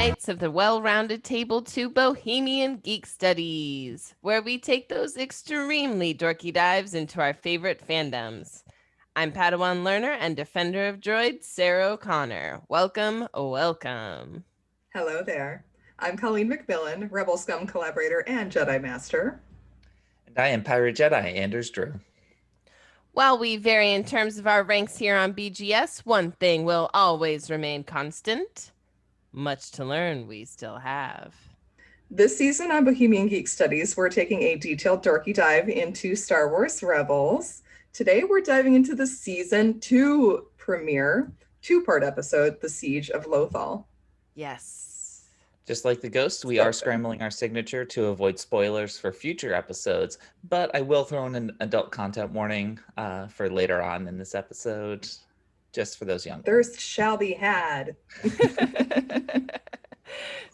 Knights of the well-rounded table to Bohemian Geek Studies, where we take those extremely dorky dives into our favorite fandoms. I'm Padawan learner and defender of droids, Sarah O'Connor. Welcome, welcome. Hello there. I'm Colleen McMillan, Rebel Scum collaborator and Jedi Master. And I am Pirate Jedi, Anders Drew. While we vary in terms of our ranks here on BGS, one thing will always remain constant. Much to learn we still have. This season on Bohemian Geek Studies, we're taking a detailed dorky dive into Star Wars Rebels. Today, we're diving into the Season 2 premiere, two-part episode, The Siege of Lothal. Yes. Just like the Ghost, we are scrambling our signature to avoid spoilers for future episodes, but I will throw in an adult content warning for later on in this episode, just for those young. Thirst shall be had.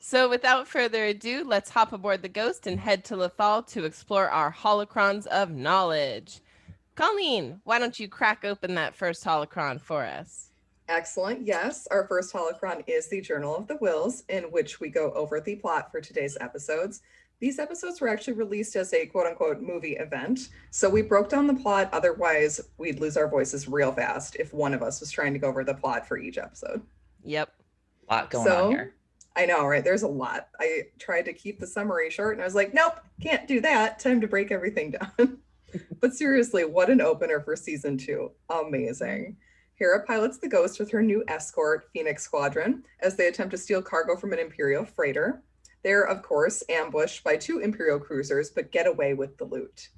So without further ado, let's hop aboard the Ghost and head to Lothal to explore our holocrons of knowledge. Colleen, why don't you crack open that first holocron for us? Excellent. Yes, our first holocron is the Journal of the Wills, in which we go over the plot for today's episodes. These episodes were actually released as a quote-unquote movie event, so we broke down the plot. Otherwise, we'd lose our voices real fast if one of us was trying to go over the plot for each episode. Yep. A lot going on here. I know, right? There's a lot. I tried to keep the summary short, and I was like, nope, can't do that. Time to break everything down. But seriously, what an opener for season 2. Amazing. Hera pilots the Ghost with her new escort, Phoenix Squadron, as they attempt to steal cargo from an Imperial freighter. They're, of course, ambushed by 2 Imperial cruisers, but get away with the loot.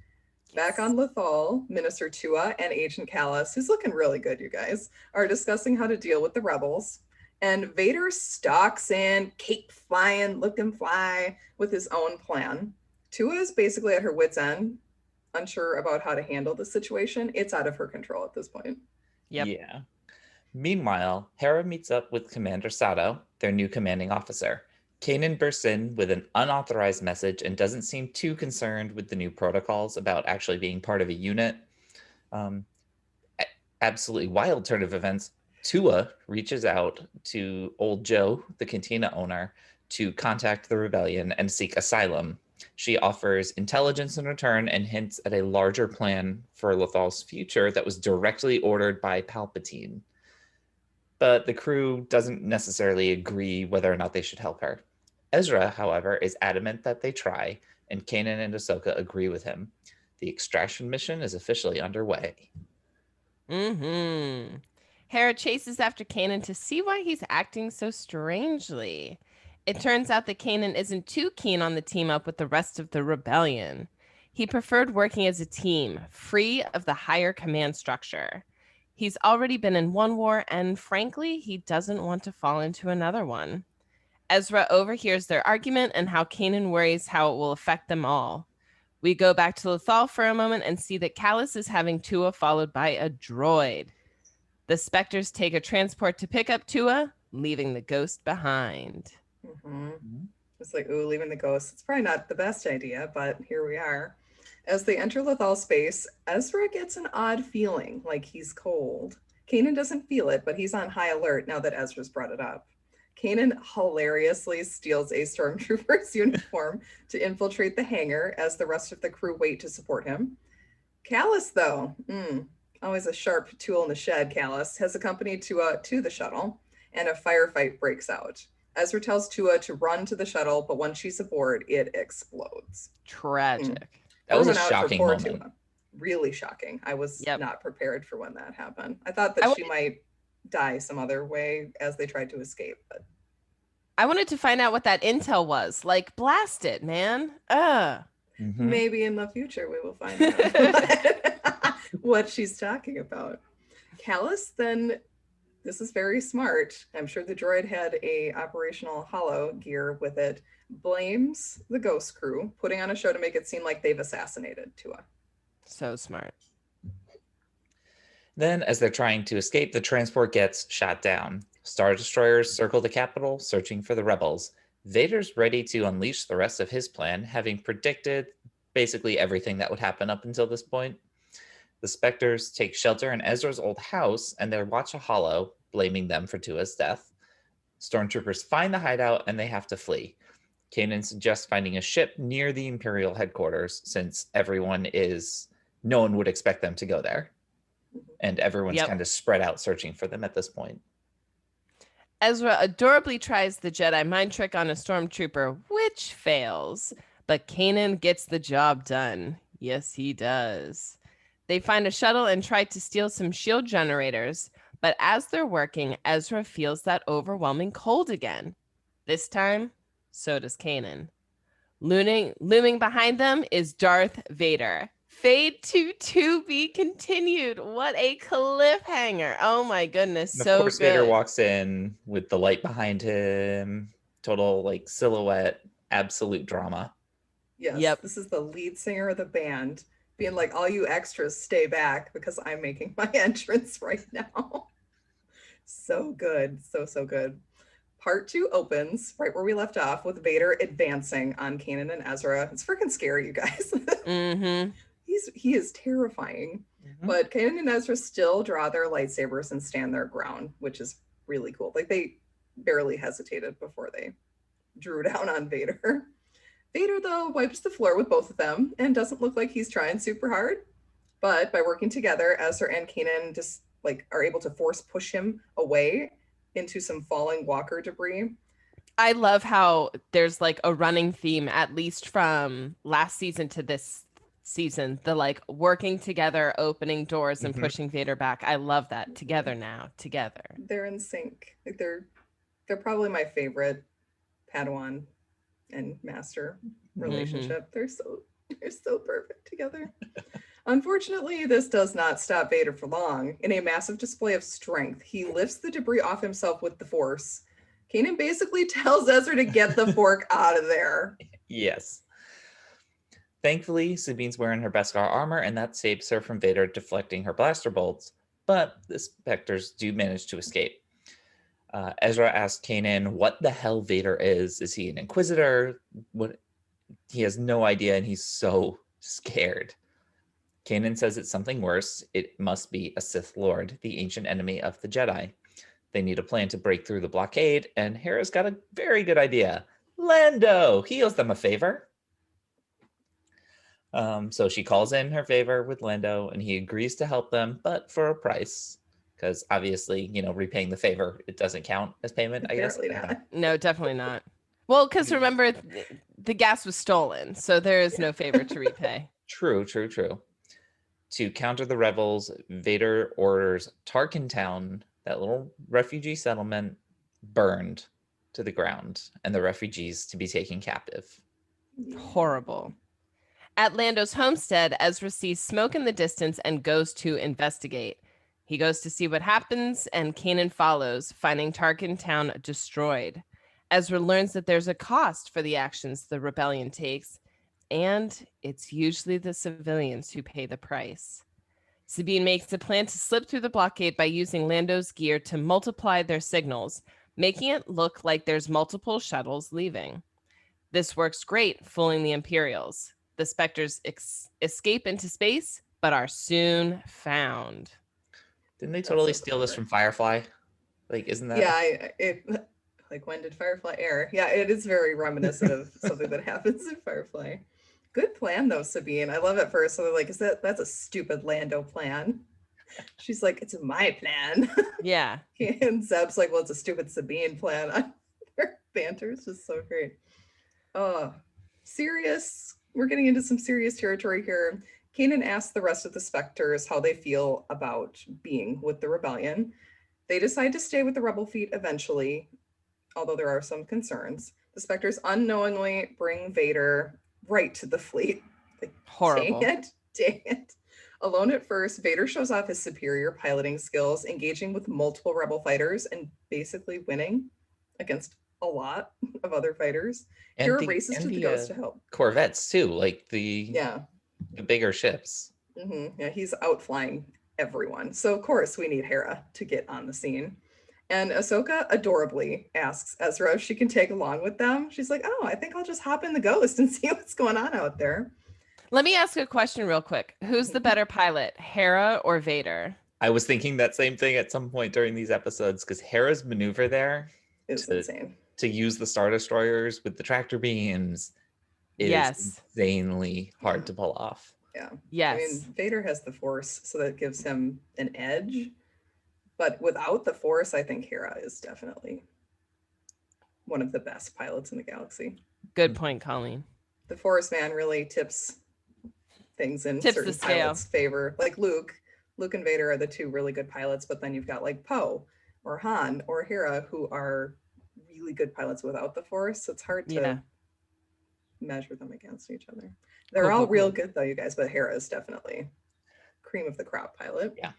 Back on Lothal, Minister Tua and Agent Kallus, who's looking really good, you guys, are discussing how to deal with the rebels. And Vader stalks in, cape flying, looking fly, with his own plan. Tua is basically at her wit's end, unsure about how to handle the situation. It's out of her control at this point. Yep. Yeah. Meanwhile, Hera meets up with Commander Sato, their new commanding officer. Kanan bursts in with an unauthorized message and doesn't seem too concerned with the new protocols about actually being part of a unit. Absolutely wild turn of events. Tua reaches out to old Joe, the cantina owner, to contact the rebellion and seek asylum. She offers intelligence in return and hints at a larger plan for Lothal's future that was directly ordered by Palpatine. But the crew doesn't necessarily agree whether or not they should help her. Ezra, however, is adamant that they try, and Kanan and Ahsoka agree with him. The extraction mission is officially underway. Hera chases after Kanan to see why he's acting so strangely. It turns out that Kanan isn't too keen on the team up with the rest of the rebellion. He preferred working as a team, free of the higher command structure. He's already been in one war, and frankly, he doesn't want to fall into another one. Ezra overhears their argument and how Kanan worries how it will affect them all. We go back to Lothal for a moment and see that Kallus is having Tua followed by a droid. The Spectres take a transport to pick up Tua, leaving the Ghost behind. It's like, ooh, leaving the Ghost. It's probably not the best idea, but here we are. As they enter Lothal space, Ezra gets an odd feeling, like he's cold. Kanan doesn't feel it, but he's on high alert now that Ezra's brought it up. Kanan hilariously steals a Stormtrooper's uniform to infiltrate the hangar as the rest of the crew wait to support him. Kallus, though, always a sharp tool in the shed, Kallus, has accompanied Tua to the shuttle, and a firefight breaks out. Ezra tells Tua to run to the shuttle, but when she's aboard, it explodes. Tragic. That was a shocking moment. Tua. Really shocking. I was not prepared for when that happened. I thought that she might die some other way as they tried to escape. But I wanted to find out what that intel was. Like, blast it, man. Maybe in the future we will find out what she's talking about. Kallus then, this is very smart. I'm sure the droid had a operational holo gear with it. Blames the Ghost crew, putting on a show to make it seem like they've assassinated Tua. So smart. Then, as they're trying to escape, the transport gets shot down. Star Destroyers circle the capital, searching for the rebels. Vader's ready to unleash the rest of his plan, having predicted basically everything that would happen up until this point. The Spectres take shelter in Ezra's old house, and they watch a holo, blaming them for Tua's death. Stormtroopers find the hideout and they have to flee. Kanan suggests finding a ship near the Imperial headquarters since no one would expect them to go there. And everyone's Yep. kind of spread out searching for them at this point. Ezra adorably tries the Jedi mind trick on a stormtrooper, which fails. But Kanan gets the job done. Yes, he does. They find a shuttle and try to steal some shield generators. But as they're working, Ezra feels that overwhelming cold again. This time, so does Kanan. Looming behind them is Darth Vader. Fade to be continued. What a cliffhanger. Oh my goodness. And so of course, good. Vader walks in with the light behind him. Total like silhouette, absolute drama. Yes, Yep. This is the lead singer of the band being like, all you extras stay back because I'm making my entrance right now. So good. So good. Part 2 opens right where we left off with Vader advancing on Kanan and Ezra. It's freaking scary, you guys. Mm-hmm. He is terrifying. Mm-hmm. But Kanan and Ezra still draw their lightsabers and stand their ground, which is really cool. Like they barely hesitated before they drew down on Vader. Vader, though, wipes the floor with both of them and doesn't look like he's trying super hard. But by working together, Ezra and Kanan just like are able to force push him away into some falling walker debris. I love how there's like a running theme, at least from last season to this season, the like working together, opening doors and pushing Vader back. I love that. Together now, together. They're in sync. Like they're probably my favorite Padawan and master relationship. They're so perfect together. Unfortunately, this does not stop Vader for long. In a massive display of strength, he lifts the debris off himself with the Force. Kanan basically tells Ezra to get the fork out of there. Yes. Thankfully, Sabine's wearing her Beskar armor, and that saves her from Vader deflecting her blaster bolts, but the Spectres do manage to escape. Ezra asks Kanan what the hell Vader is. Is he an Inquisitor? He has no idea, and he's so scared. Kanan says it's something worse. It must be a Sith Lord, the ancient enemy of the Jedi. They need a plan to break through the blockade, and Hera's got a very good idea. Lando! He owes them a favor. So she calls in her favor with Lando, and he agrees to help them, but for a price. Because obviously, repaying the favor, it doesn't count as payment, I guess. No, definitely not. Well, because remember, the gas was stolen, so there is no favor to repay. True. To counter the rebels, Vader orders Tarkin Town, that little refugee settlement, burned to the ground, and the refugees to be taken captive. Horrible. At Lando's homestead, Ezra sees smoke in the distance and goes to investigate. He goes to see what happens, and Kanan follows, finding Tarkin Town destroyed. Ezra learns that there's a cost for the actions the rebellion takes, and it's usually the civilians who pay the price. Sabine makes a plan to slip through the blockade by using Lando's gear to multiply their signals, making it look like there's multiple shuttles leaving. This works great, fooling the Imperials. The Spectres escape into space, but are soon found. Didn't they totally steal this from Firefly? Like, isn't that? Yeah, like when did Firefly air? Yeah, it is very reminiscent of something that happens in Firefly. Good plan though, Sabine. I love it first. So they're like, that's a stupid Lando plan. She's like, it's my plan. Yeah. And Zeb's like, well, it's a stupid Sabine plan. Their banter is just so great. Serious. We're getting into some serious territory here. Kanan asks the rest of the Spectres how they feel about being with the rebellion. They decide to stay with the rebel fleet eventually, although there are some concerns. The Spectres unknowingly bring Vader right to the fleet. Like, horrible. Dang it. Alone at first, Vader shows off his superior piloting skills, engaging with multiple rebel fighters and basically winning against a lot of other fighters. Hera races to the Ghost to help. Corvettes too, like the bigger ships. Yeah, he's outflying everyone. So of course we need Hera to get on the scene. And Ahsoka adorably asks Ezra if she can take along with them. She's like, oh, I think I'll just hop in the Ghost and see what's going on out there. Let me ask a question real quick. Who's the better pilot, Hera or Vader? I was thinking that same thing at some point during these episodes, because Hera's maneuver there, It's insane. To use the Star Destroyers with the tractor beams is Yes. insanely hard to pull off. Yeah. Yes. I mean, Vader has the Force, so that gives him an edge. But without the Force, I think Hera is definitely one of the best pilots in the galaxy. Good point, Colleen. The Force man really tips things in Tips certain the scale. pilots' favor. Like Luke and Vader are the two really good pilots, but then you've got like Poe or Han or Hera who are really good pilots without the Force. So it's hard to measure them against each other. They're all real good though, you guys, but Hera is definitely cream of the crop pilot. Yeah.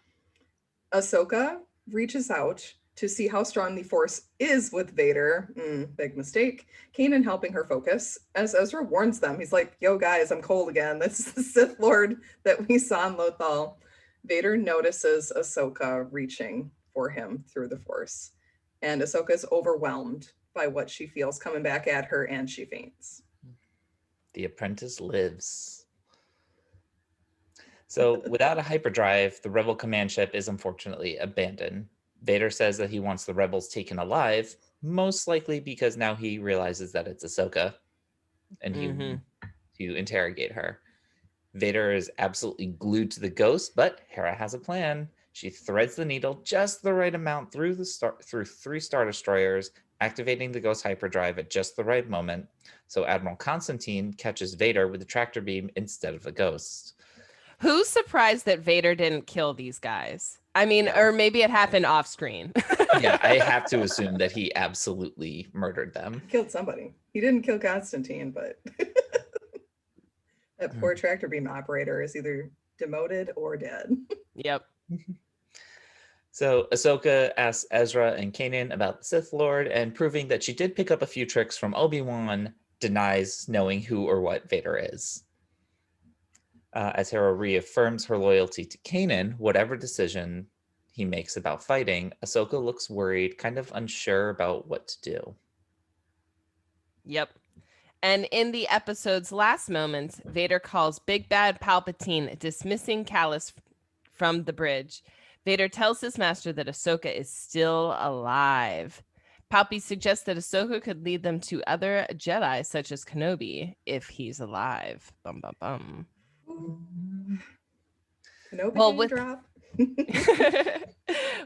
Ahsoka reaches out to see how strong the Force is with Vader. Big mistake. Kanan helping her focus. As Ezra warns them, he's like, yo guys, I'm cold again. This is the Sith Lord that we saw in Lothal. Vader notices Ahsoka reaching for him through the Force. And Ahsoka is overwhelmed by what she feels coming back at her, and she faints. The apprentice lives. So without a hyperdrive, the Rebel command ship is unfortunately abandoned. Vader says that he wants the rebels taken alive, most likely because now he realizes that it's Ahsoka and to interrogate her. Vader is absolutely glued to the ghost, but Hera has a plan. She threads the needle just the right amount through 3 Star Destroyers, activating the ghost hyperdrive at just the right moment, so Admiral Constantine catches Vader with the tractor beam instead of the ghost. Who's surprised that Vader didn't kill these guys? I mean, or maybe it happened off screen. Yeah, I have to assume that he absolutely murdered them. Killed somebody. He didn't kill Constantine, but that poor tractor beam operator is either demoted or dead. Yep. So Ahsoka asks Ezra and Kanan about the Sith Lord, and proving that she did pick up a few tricks from Obi-Wan, denies knowing who or what Vader is. As Hera reaffirms her loyalty to Kanan, whatever decision he makes about fighting, Ahsoka looks worried, kind of unsure about what to do. Yep. And in the episode's last moments, Vader calls Big Bad Palpatine, dismissing Callus from the bridge. Vader tells his master that Ahsoka is still alive. Palpy suggests that Ahsoka could lead them to other Jedi, such as Kenobi, if he's alive. Bum, bum, bum. Kenobi drop.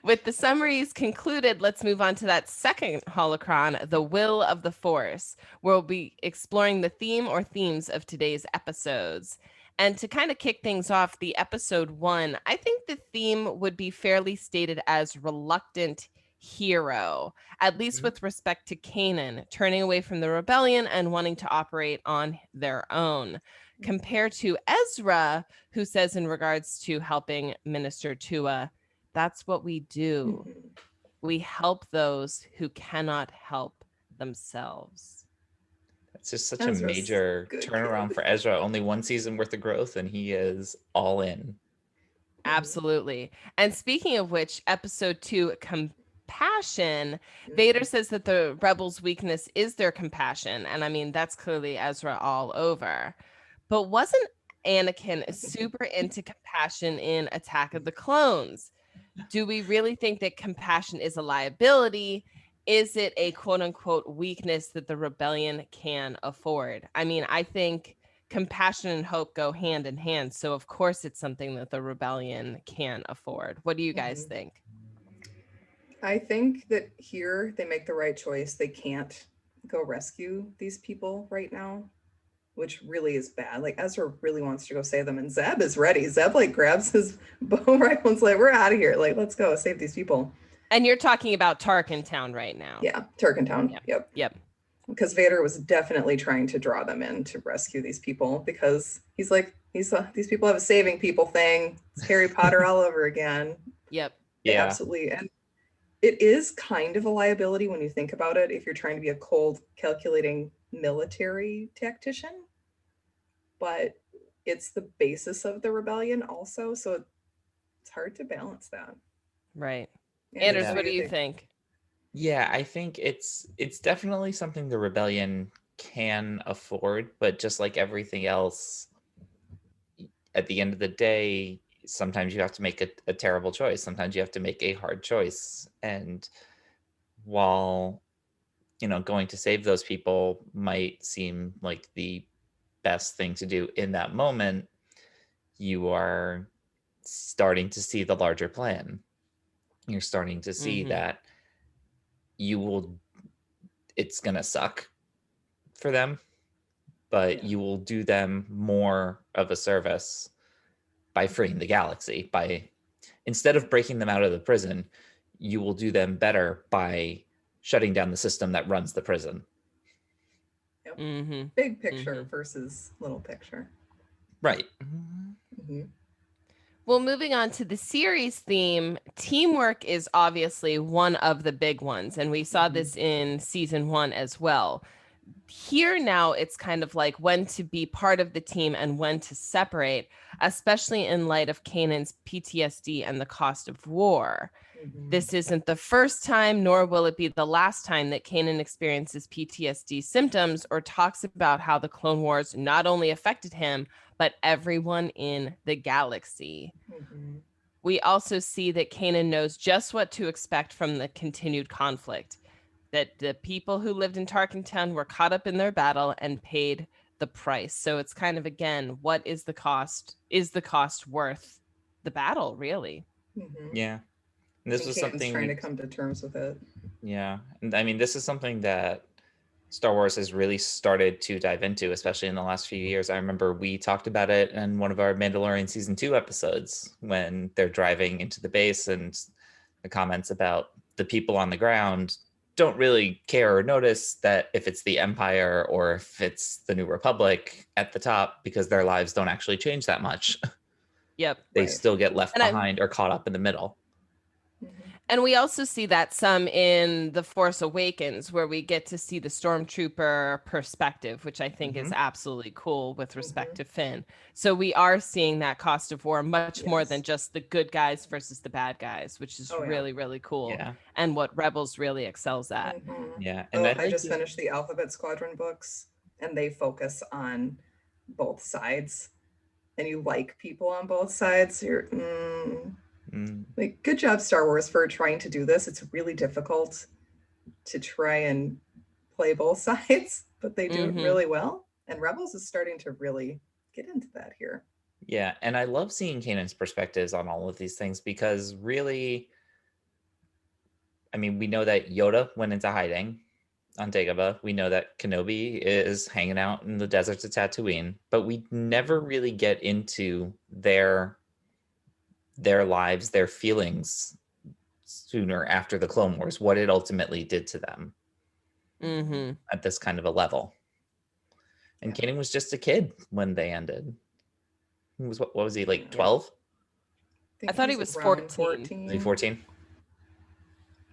With the summaries concluded, let's move on to that second holocron, The Will of the Force, where we'll be exploring the theme or themes of today's episodes. And to kind of kick things off, the episode 1, I think the theme would be fairly stated as reluctant hero, at least with respect to Kanan, turning away from the rebellion and wanting to operate on their own, compared to Ezra, who says in regards to helping Minister Tua, that's what we do. We help those who cannot help themselves. It's just such a major turnaround for Ezra. Only 1 season worth of growth, and he is all in. Absolutely. And speaking of which, episode 2, compassion, Vader says that the rebels' weakness is their compassion. And I mean, that's clearly Ezra all over. But wasn't Anakin super into compassion in Attack of the Clones? Do we really think that compassion is a liability? Is it a quote unquote weakness that the rebellion can afford? I mean, I think compassion and hope go hand in hand. So of course it's something that the rebellion can afford. What do you guys think? I think that here they make the right choice. They can't go rescue these people right now, which really is bad. Like Ezra really wants to go save them, and Zeb is ready. Zeb like grabs his bow rifle and's like, we're out of here. Like, let's go save these people. And you're talking about Tarkin Town right now. Yeah, Tarkin Town. Yep. Because Vader was definitely trying to draw them in to rescue these people, because he's like, these people have a saving people thing. It's Harry Potter all over again. Yep. Yeah, absolutely. And it is kind of a liability when you think about it, if you're trying to be a cold, calculating military tactician. But it's the basis of the rebellion also, so it's hard to balance that. Right. Anders, what do you think? Yeah, I think it's definitely something the rebellion can afford, but just like everything else, at the end of the day, sometimes you have to make a terrible choice. Sometimes you have to make a hard choice. And while going to save those people might seem like the best thing to do in that moment, you are starting to see the larger plan. You're starting to see that it's going to suck for them, but you will do them more of a service by freeing the galaxy. Instead of breaking them out of the prison, you will do them better by shutting down the system that runs the prison. Yep. Big picture versus little picture. Right. Well, moving on to the series theme, teamwork is obviously one of the big ones. And we saw this in season 1 as well. Here now, it's kind of like when to be part of the team and when to separate, especially in light of Kanan's PTSD and the cost of war. This isn't the first time, nor will it be the last time that Kanan experiences PTSD symptoms or talks about how the Clone Wars not only affected him, but everyone in the galaxy. We also see that Kanan knows just what to expect from the continued conflict, that the people who lived in Tarkintown were caught up in their battle and paid the price. So it's kind of, again, what is the cost? Is the cost worth the battle, really? Yeah. And this was Kanan's something trying to come to terms with it. Yeah. And I mean, this is something that Star Wars has really started to dive into, especially in the last few years. I remember we talked about it in one of our Mandalorian season 2 episodes when they're driving into the base, and the comments about the people on the ground don't really care or notice that if it's the Empire or if it's the New Republic at the top, because their lives don't actually change that much. Yep. They still get left behind or caught up in the middle. And we also see that some in The Force Awakens, where we get to see the Stormtrooper perspective, which I think is absolutely cool with respect to Finn. So we are seeing that cost of war much more than just the good guys versus the bad guys, which is really, really cool. Yeah. And what Rebels really excels at. Yeah. And I just finished the Alphabet Squadron books, and they focus on both sides. And you like people on both sides. You're like, good job, Star Wars, for trying to do this. It's really difficult to try and play both sides, but they do it really well. And Rebels is starting to really get into that here. Yeah, and I love seeing Kanan's perspectives on all of these things, because really, I mean, we know that Yoda went into hiding on Dagobah. We know that Kenobi is hanging out in the deserts of Tatooine, but we never really get into their lives, their feelings sooner after the Clone Wars, what it ultimately did to them at this kind of a level. And Kanan was just a kid when they ended. He was, what was he, like 12? I thought he was 14. Was he 14?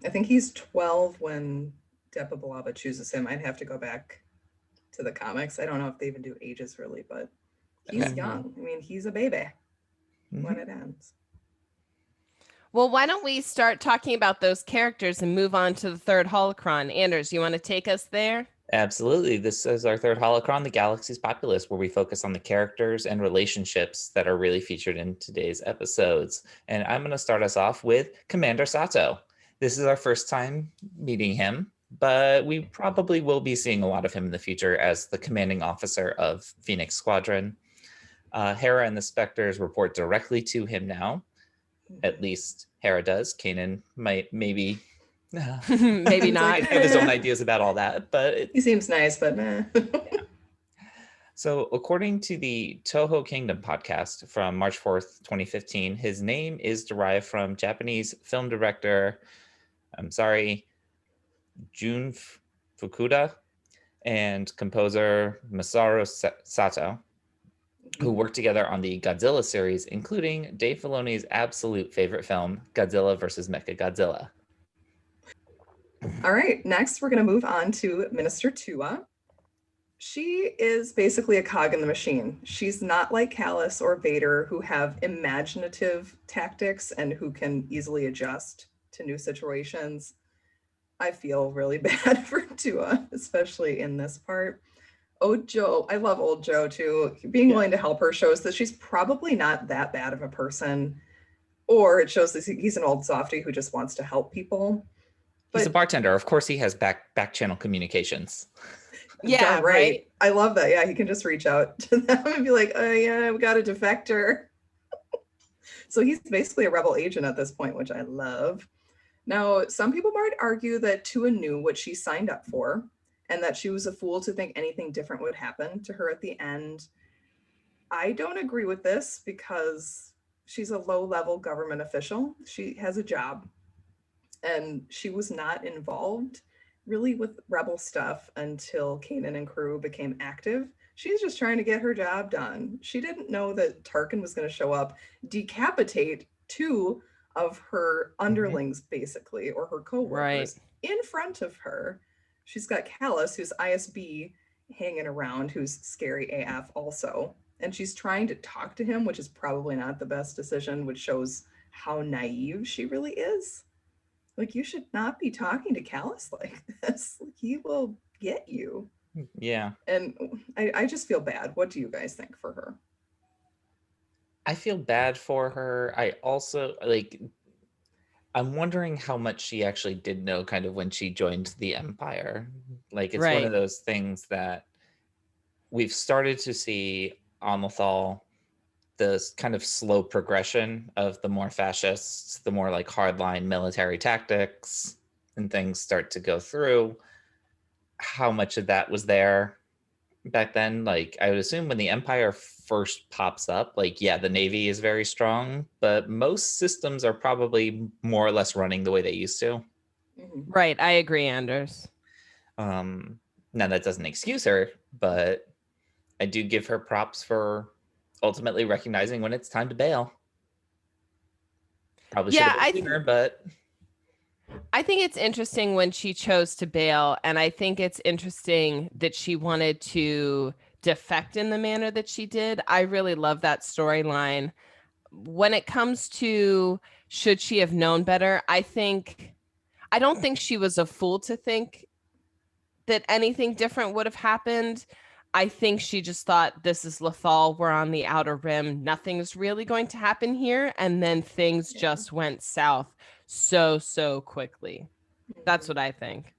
I think he's 12 when Depa Billaba chooses him. I'd have to go back to the comics. I don't know if they even do ages really, but he's young. I mean, he's a baby when it ends. Well, why don't we start talking about those characters and move on to the third holocron? Anders, you want to take us there? Absolutely. This is our third holocron, the Galaxy's Populace, where we focus on the characters and relationships that are really featured in today's episodes. And I'm going to start us off with Commander Sato. This is our first time meeting him, but we probably will be seeing a lot of him in the future as the commanding officer of Phoenix Squadron. Hera and the Spectres report directly to him now. At least Hera does. Kanan might maybe maybe not have his own ideas about all that, but he seems nice, but So according to the Toho Kingdom podcast from March 4th, 2015, his name is derived from Japanese film director, Jun Fukuda, and composer Masaru Sato, who worked together on the Godzilla series, including Dave Filoni's absolute favorite film, Godzilla vs. Mechagodzilla. All right, next we're going to move on to Minister Tua. She is basically a cog in the machine. She's not like Callus or Vader, who have imaginative tactics and who can easily adjust to new situations. I feel really bad for Tua, especially in this part. Old Joe, I love Old Joe too. Being willing to help her shows that she's probably not that bad of a person, or it shows that he's an old softie who just wants to help people. He's a But bartender. Of course, he has back channel communications. Yeah, done right. I love that. Yeah, he can just reach out to them and be like, "Oh yeah, we got a defector." So he's basically a rebel agent at this point, which I love. Now, some people might argue that Tua knew what she signed up for and that she was a fool to think anything different would happen to her at the end. I don't agree with this because she's a low-level government official. She has a job and she was not involved really with rebel stuff until Kanan and crew became active. She's just trying to get her job done. She didn't know that Tarkin was going to show up, decapitate two of her underlings, basically, or her co-workers, in front of her. She's got Callus, who's ISB, hanging around, who's scary AF also. And she's trying to talk to him, which is probably not the best decision, which shows how naive she really is. Like, you should not be talking to Callus like this. Like, he will get you. Yeah. And I just feel bad. What do you guys think for her? I feel bad for her. I also I'm wondering how much she actually did know kind of when she joined the Empire. Like, it's one of those things that we've started to see on Lothal, the kind of slow progression of the more fascists, the more like hardline military tactics and things start to go through. How much of that was there back then? Like, I would assume when the Empire first pops up, like, yeah, the Navy is very strong, but most systems are probably more or less running the way they used to. Right. I agree, Anders. Now that doesn't excuse her, but I do give her props for ultimately recognizing when it's time to bail. Probably should have been sooner, but I think it's interesting when she chose to bail, and I think it's interesting that she wanted to defect in the manner that she did. I really love that storyline. When it comes to should she have known better, I don't think she was a fool to think that anything different would have happened. I think she just thought, this is Lothal, we're on the outer rim, nothing's really going to happen here, and then things just went south so quickly. That's what I think.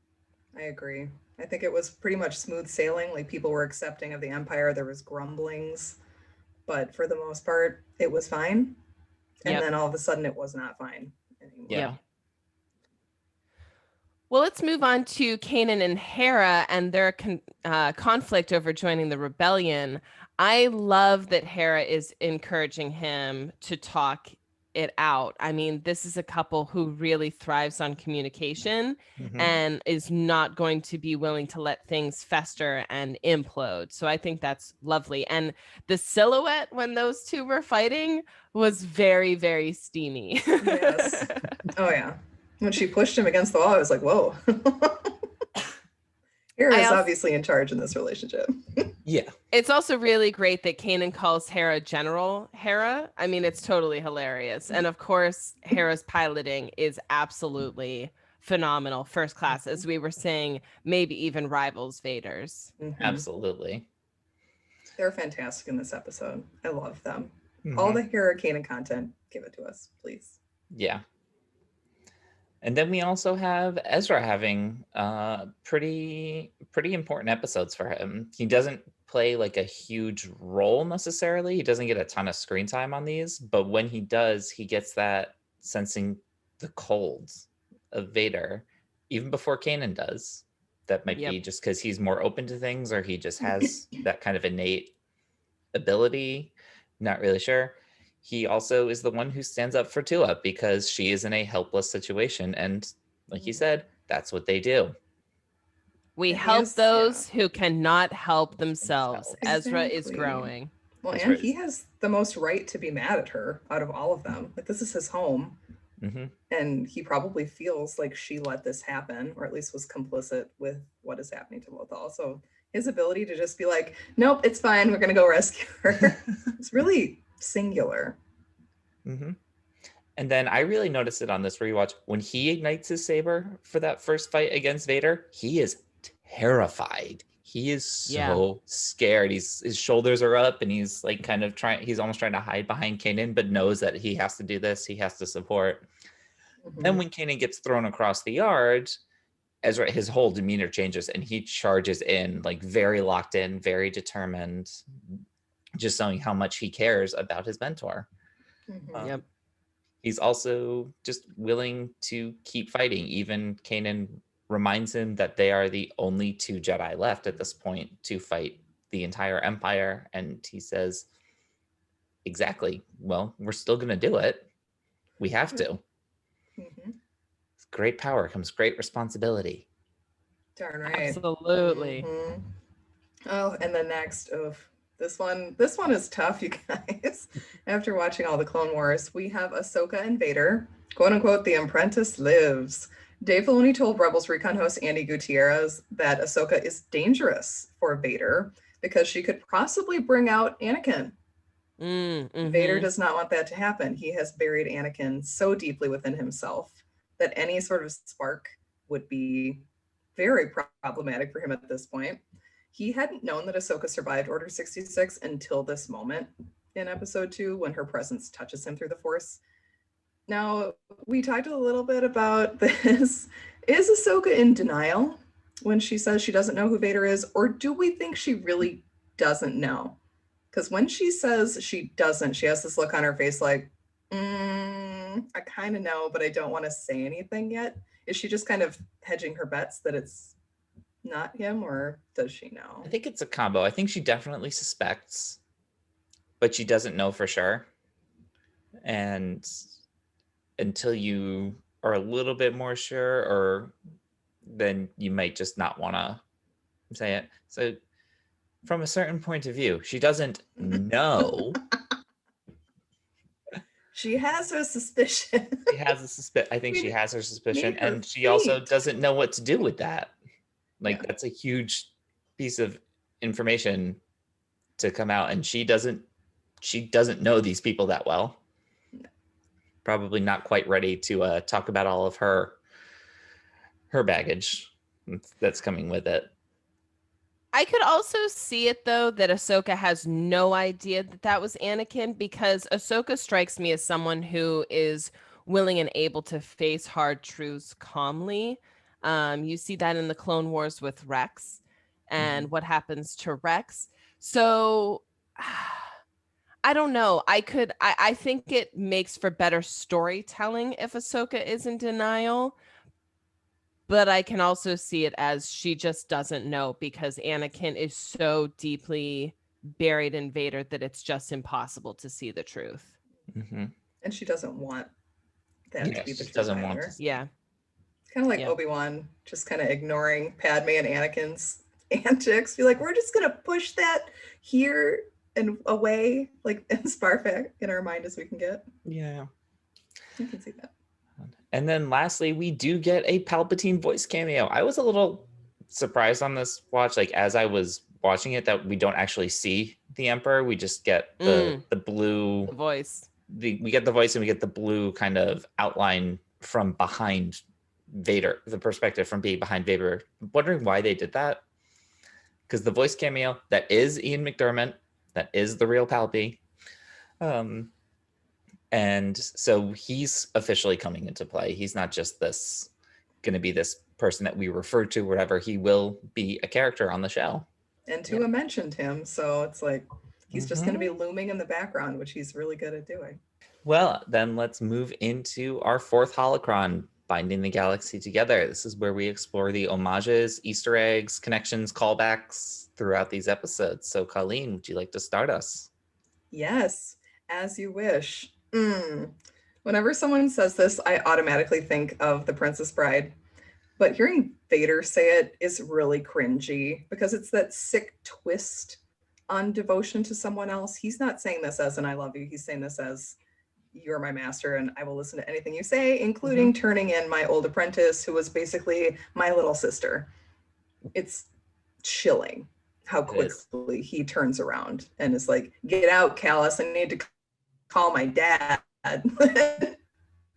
I agree. I think it was pretty much smooth sailing. Like, people were accepting of the Empire. There was grumblings, but for the most part, it was fine. And then all of a sudden, it was not fine anymore. Yeah. Well, let's move on to Kanan and Hera and their conflict over joining the rebellion. I love that Hera is encouraging him to talk it out. I mean, this is a couple who really thrives on communication and is not going to be willing to let things fester and implode. So I think that's lovely. And the silhouette when those two were fighting was very, very steamy. Yes. Oh, yeah. When she pushed him against the wall, I was like, whoa. Hera is obviously in charge in this relationship. Yeah. It's also really great that Kanan calls Hera General Hera. I mean, it's totally hilarious. And of course, Hera's piloting is absolutely phenomenal, first class, as we were saying, maybe even rivals Vader's. Absolutely. They're fantastic in this episode. I love them. All the Hera Kanan content, give it to us, please. Yeah. And then we also have Ezra having pretty important episodes for him. He doesn't play like a huge role necessarily. He doesn't get a ton of screen time on these, but when he does, he gets that sensing the colds of Vader, even before Kanan does. That might be just because he's more open to things, or he just has that kind of innate ability. Not really sure. He also is the one who stands up for Tua because she is in a helpless situation. And like you said, that's what they do. We help those who cannot help themselves. Exactly. Ezra is growing. Well, and he has the most right to be mad at her out of all of them. Like, this is his home. And he probably feels like she let this happen, or at least was complicit with what is happening to Lothal. So his ability to just be like, nope, it's fine, we're going to go rescue her. It's really singular. And then I really noticed it on this rewatch. When he ignites his saber for that first fight against Vader, he is terrified. He is so scared. His shoulders are up and he's like kind of he's almost trying to hide behind Kanan, but knows that he has to do this. He has to support. Then when Kanan gets thrown across the yard, Ezra, his whole demeanor changes and he charges in, like very locked in, very determined, just showing how much he cares about his mentor. Yep. He's also just willing to keep fighting. Even Kanan reminds him that they are the only 2 Jedi left at this point to fight the entire Empire. And he says, exactly, well, we're still going to do it. We have to. With great power comes great responsibility. Darn right. Absolutely. Oh, and then next, this one is tough, you guys. After watching all the Clone Wars, we have Ahsoka and Vader. Quote unquote, the apprentice lives. Dave Filoni told Rebels Recon host Andy Gutierrez that Ahsoka is dangerous for Vader because she could possibly bring out Anakin. Vader does not want that to happen. He has buried Anakin so deeply within himself that any sort of spark would be very problematic for him at this point. He hadn't known that Ahsoka survived Order 66 until this moment in episode 2 when her presence touches him through the Force. Now, we talked a little bit about this. Is Ahsoka in denial when she says she doesn't know who Vader is, or do we think she really doesn't know? Because when she says she doesn't, she has this look on her face like, I kind of know, but I don't want to say anything yet. Is she just kind of hedging her bets that it's not him, or does she know? I think it's a combo. I think she definitely suspects, but she doesn't know for sure. And until you are a little bit more sure, or then you might just not want to say it. So from a certain point of view, she doesn't know. She has her suspicion. She has a suspicion. I think she has her suspicion, her and she also feet. doesn't know what to do with that. Like, Yeah. that's a huge piece of information to come out, and she doesn't know these people that well. No. Probably not quite ready to talk about all of her baggage that's coming with it. I could also see it, though, that Ahsoka has no idea that that was Anakin, because Ahsoka strikes me as someone who is willing and able to face hard truths calmly. You see that in the Clone Wars with Rex and what happens to Rex. So I don't know. I think it makes for better storytelling if Ahsoka is in denial. But I can also see it as she just doesn't know, because Anakin is so deeply buried in Vader that it's just impossible to see the truth. Mm-hmm. And she doesn't want that to be the truth doesn't either. want to. Yeah. It's kind of like Obi-Wan just kind of ignoring Padme and Anakin's antics. Be like, we're just going to push that here and away, like as far back in our mind as we can get. Yeah. You can see that. And then lastly, we do get a Palpatine voice cameo. I was a little surprised on this watch, like as I was watching it, that we don't actually see the Emperor. We just get the blue voice. We get the voice, and we get the blue kind of outline from behind Vader, the perspective from being behind Vader. I'm wondering why they did that. Because the voice cameo, that is Ian McDermott, that is the real Palpy. And so he's officially coming into play. He's not just going to be this person that we refer to wherever. He will be a character on the show. And Tua mentioned him, so it's like he's just going to be looming in the background, which he's really good at doing. Well, then let's move into our 4th holocron, Binding the Galaxy Together. This is where we explore the homages, Easter eggs, connections, callbacks throughout these episodes. So Colleen, would you like to start us? Yes, as you wish. Whenever someone says this, I automatically think of The Princess Bride. But hearing Vader say it is really cringy, because it's that sick twist on devotion to someone else. He's not saying this as an I love you. He's saying this as, you're my master and I will listen to anything you say, including turning in my old apprentice, who was basically my little sister. It's chilling how quickly he turns around and is like, get out, Callus. I need to call my dad.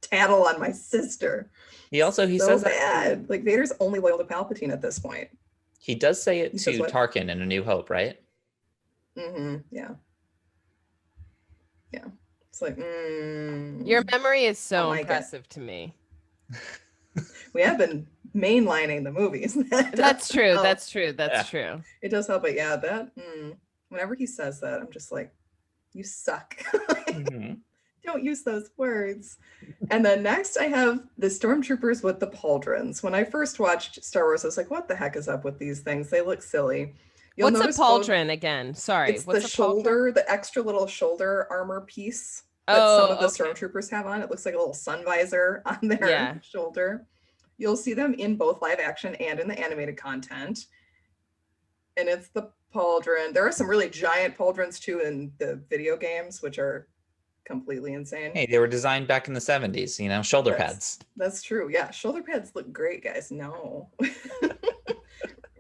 Tattle on my sister. He says bad. Like, Vader's only loyal to Palpatine at this point. He does say it to Tarkin in A New Hope, right? Yeah. It's like, Your memory is so impressive to me. We have been mainlining the movies. That's true. help. That's true. That's true. It does help, but yeah, that whenever he says that, I'm just like, you suck. Mm-hmm. Don't use those words. And then next I have the Stormtroopers with the Pauldrons. When I first watched Star Wars, I was like, what the heck is up with these things? They look silly. You'll What's a notice pauldron again? Sorry. it's What's the a pauldron? shoulder, the extra little shoulder armor piece that some of the Stormtroopers have on. It looks like a little sun visor on their shoulder. You'll see them in both live action and in the animated content. And it's the pauldron. There are some really giant pauldrons too in the video games, which are completely insane. Hey, they were designed back in the 70s, you know, shoulder pads. That's true. Yeah, shoulder pads look great, guys. No.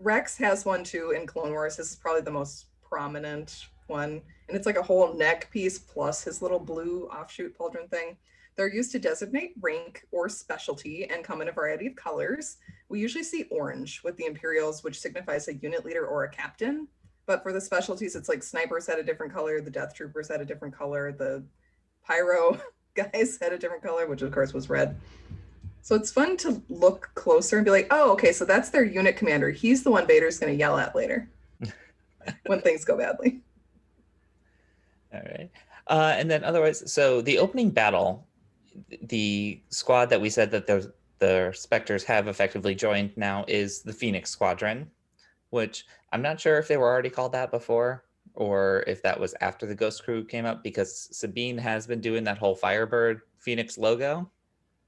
Rex has one too in Clone Wars. This is probably the most prominent one. And it's like a whole neck piece plus his little blue offshoot pauldron thing. They're used to designate rank or specialty and come in a variety of colors. We usually see orange with the Imperials, which signifies a unit leader or a captain. But for the specialties, it's like snipers had a different color, the Death Troopers had a different color, the Pyro guys had a different color, which of course was red. So it's fun to look closer and be like, oh, okay, so that's their unit commander. He's the one Vader's going to yell at later when things go badly. All right. And then otherwise, so the opening battle, the squad that we said that the Spectres have effectively joined now is the Phoenix Squadron, which I'm not sure if they were already called that before or if that was after the Ghost Crew came up, because Sabine has been doing that whole Firebird Phoenix logo.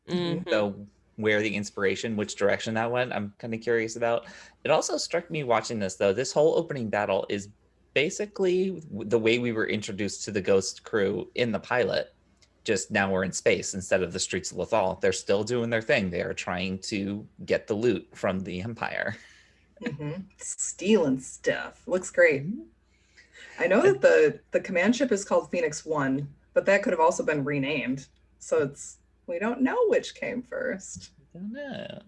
Mm-hmm. So where the inspiration, which direction that went, I'm kind of curious about. It also struck me watching this, though, this whole opening battle is basically the way we were introduced to the Ghost Crew in the pilot. Just now we're in space instead of the streets of Lothal. They're still doing their thing. They are trying to get the loot from the Empire. Mm-hmm. Stealing stuff. Looks great. I know that the command ship is called Phoenix 1, but that could have also been renamed. So we don't know which came first. I don't know.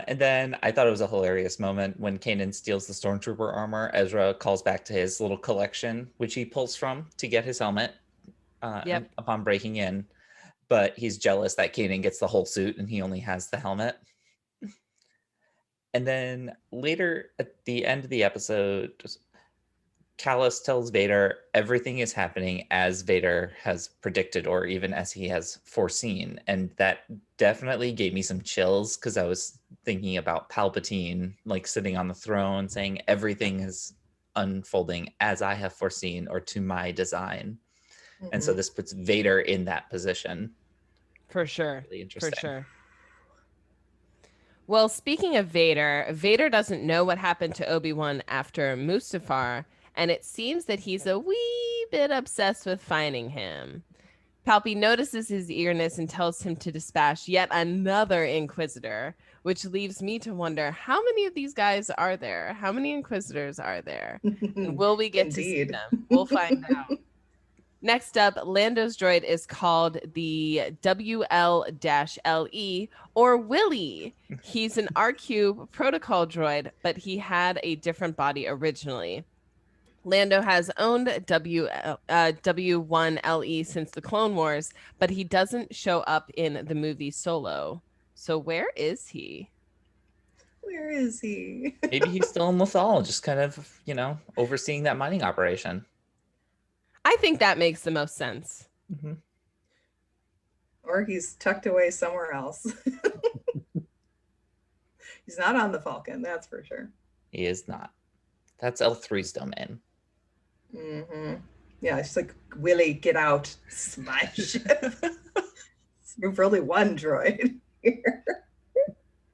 And then I thought it was a hilarious moment when Kanan steals the Stormtrooper armor. Ezra calls back to his little collection, which he pulls from to get his helmet upon breaking in. But he's jealous that Kanan gets the whole suit and he only has the helmet. And then later at the end of the episode, Callus tells Vader everything is happening as Vader has predicted or even as he has foreseen. And that definitely gave me some chills because I was thinking about Palpatine like sitting on the throne saying everything is unfolding as I have foreseen or to my design. Mm-hmm. And so this puts Vader in that position. For sure. Really interesting. For sure. Well, speaking of Vader, Vader doesn't know what happened to Obi-Wan after Mustafar, and it seems that he's a wee bit obsessed with finding him. Palpy notices his eagerness and tells him to dispatch yet another Inquisitor, which leaves me to wonder, how many of these guys are there? How many Inquisitors are there? And will we get to see them? We'll find out. Next up, Lando's droid is called the WL-LE, or Willie. He's an R-Cube protocol droid, but he had a different body originally. Lando has owned W1LE since the Clone Wars, but he doesn't show up in the movie Solo. So where is he? Where is he? Maybe he's still in Lothal, just kind of, overseeing that mining operation. I think that makes the most sense. Mm-hmm. Or he's tucked away somewhere else. He's not on the Falcon, that's for sure. He is not. That's L3's domain. Mm-hmm. Yeah, it's like, Willie, get out. My ship. We've only one droid here.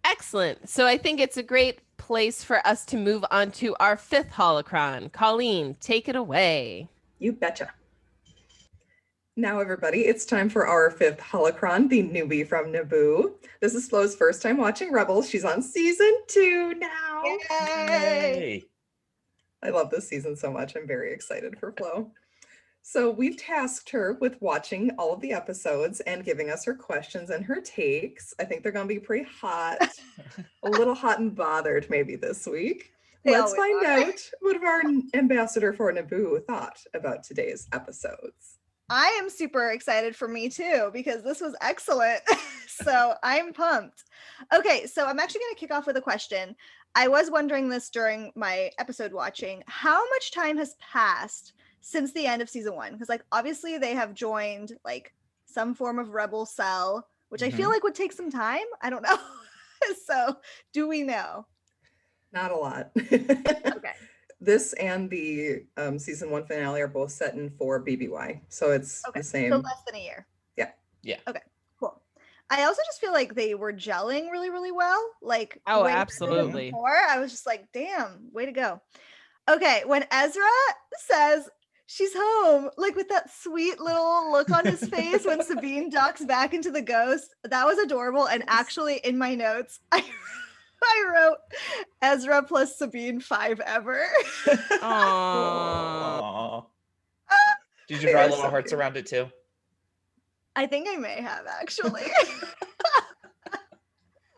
Excellent. So I think it's a great place for us to move on to our fifth holocron. Colleen, take it away. You betcha. Now, everybody, it's time for our fifth holocron, the newbie from Naboo. This is Flo's first time watching Rebels. She's on season 2 now. Yay! I love this season so much. I'm very excited for Flo. So we've tasked her with watching all of the episodes and giving us her questions and her takes. I think they're going to be pretty hot, a little hot and bothered maybe this week. Let's find out what our ambassador for Naboo thought about today's episodes. I am super excited for me too, because this was excellent. So I'm pumped. Okay, so I'm actually going to kick off with a question. I was wondering this during my episode watching. How much time has passed since the end of season 1? Because like obviously they have joined like some form of rebel cell, which I feel like would take some time. I don't know. So do we know? Not a lot. Okay. This and the season 1 finale are both set in for BBY, so it's the same. So less than a year. Yeah. Okay, cool. I also just feel like they were gelling really, really well. Like, Oh, way better than absolutely. before. I was just like, damn, way to go. Okay, when Ezra says she's home, like with that sweet little look on his face when Sabine ducks back into the ghost, that was adorable. And actually, in my notes, I wrote Ezra plus Sabine 5 ever. Aww. Aww. Did you draw little hearts around it too? I think I may have actually.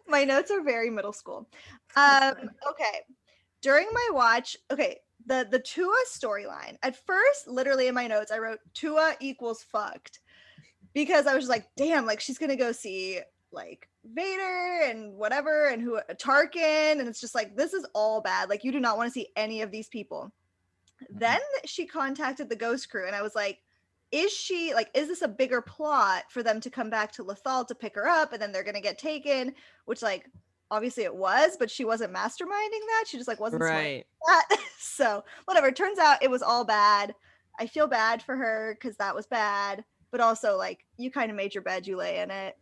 My notes are very middle school. Okay. During my watch, the Tua storyline. At first, literally in my notes, I wrote Tua equals fucked. Because I was just like, damn, like she's gonna go see like Vader and whatever and who Tarkin, and it's just like this is all bad. Like you do not want to see any of these people. Then she contacted the Ghost Crew, and I was like, is this a bigger plot for them to come back to Lothal to pick her up, and then they're gonna get taken? Which like obviously it was, but she wasn't masterminding that. She just like wasn't Right. smart at that. So whatever. Turns out it was all bad. I feel bad for her because that was bad, but also like you kind of made your bed, you lay in it.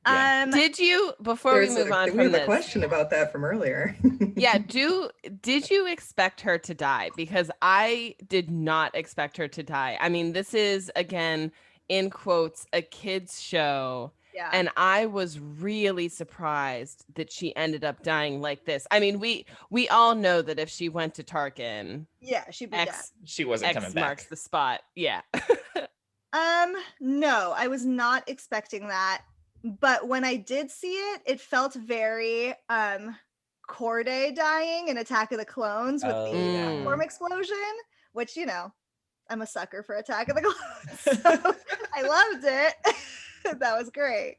Yeah. Did you, before we move on we from have this, a question about that from earlier. yeah, did you expect her to die? Because I did not expect her to die. I mean, this is again in quotes a kids show. Yeah. And I was really surprised that she ended up dying like this. I mean, we all know that if she went to Tarkin, yeah, she'd be dead. She wasn't coming X back. marks the spot. Yeah. No, I was not expecting that. But when I did see it, it felt very Corday dying in Attack of the Clones with the platform explosion, which, you know, I'm a sucker for Attack of the Clones. So I loved it. That was great.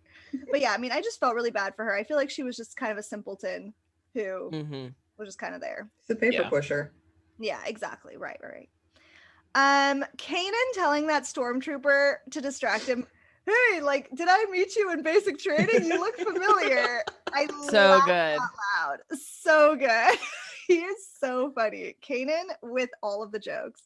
But yeah, I mean, I just felt really bad for her. I feel like she was just kind of a simpleton who was just kind of there. It's a paper pusher. Yeah, exactly. Right. Kanan telling that stormtrooper to distract him, hey, like, did I meet you in basic training? You look familiar. I So laughed good. out loud. So good. He is so funny. Kanan with all of the jokes.